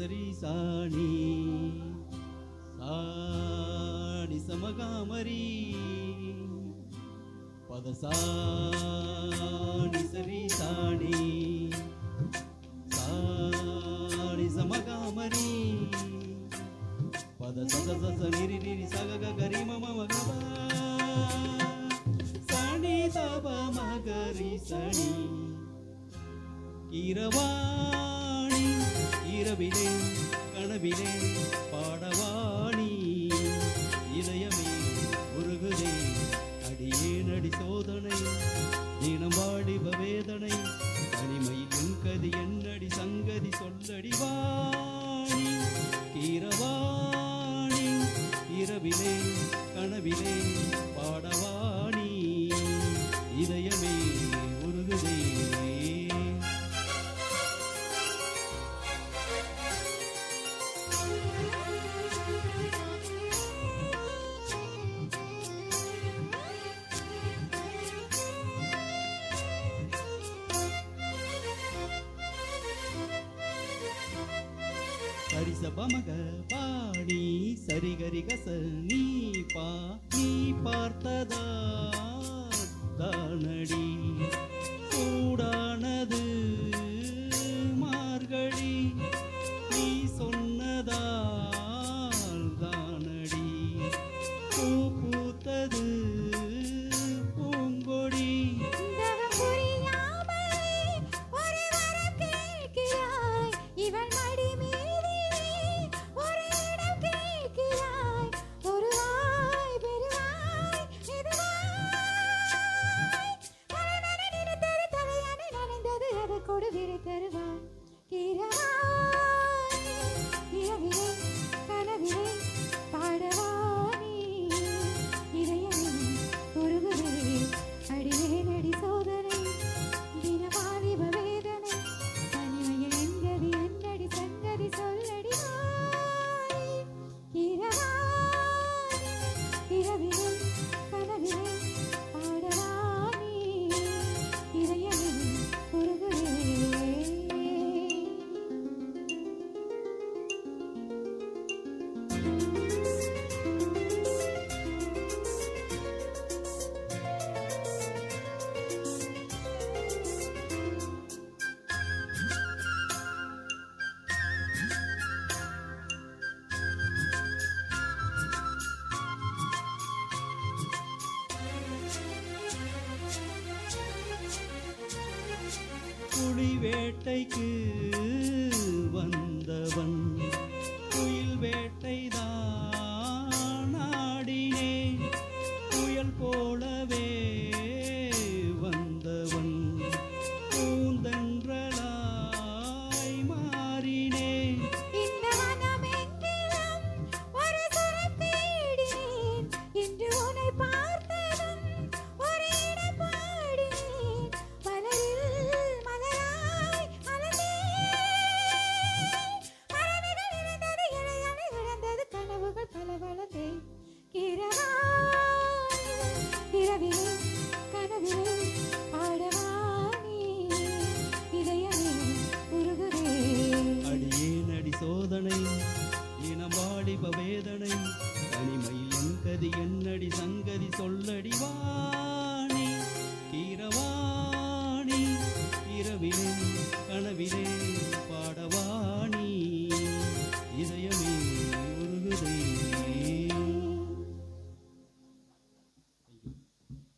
சரி சாணி சாணி சமகாமரி பதசாணி சரி சாணி சாணி சமகாமரி பத சத நிரி நிரி சக கரி மம மகபா சனி தப மகரி சனி இரவாணி இரவிலே கனவிலே பாடவாணி இதயமே உருகுதே அடியே நடி சோதனை தினம் வாடிப வேதனை தனிமையில் என் கதி என்னடி சங்கதி சொல்லடி வாணி இரவாணி இரவிலே கனவிலே பாடவாணி இதயமே உருகுதே சரிசபமக பாணி சரிகரி கச நீ பார்த்ததா தானடி சூடானது மார்கழி நீ சொன்னதால் தானடி பூ பூத்தது பூங்கொடி புலி வேட்டைக்கு வந்தவன் குயில் வேட்டைதான் ஆடினேன் புயல் போலவே வந்தவன் பூந்தென்றலாய் மாறினேன் இந்த மனமெங்கிலும் ஒரு சுரம் தேடினேன் இன்று உன்னை பார்த்ததும் ஒரு இடம் பாடினேன் மலரில் மலராய் மலர்ந்தேன் மரபிகள் இழந்தது இளையனை இழந்தது கனவுகள் பல வளர்ந்தேன் இரவிலே கனவிலே பாடவானே இதயமே உருகுதே அடியே நடி சோதனை இனம் வாடிப வேதனை தனிமையில் என் கதி என்னடி சங்கதி சொல்லடி வாணி கீரவா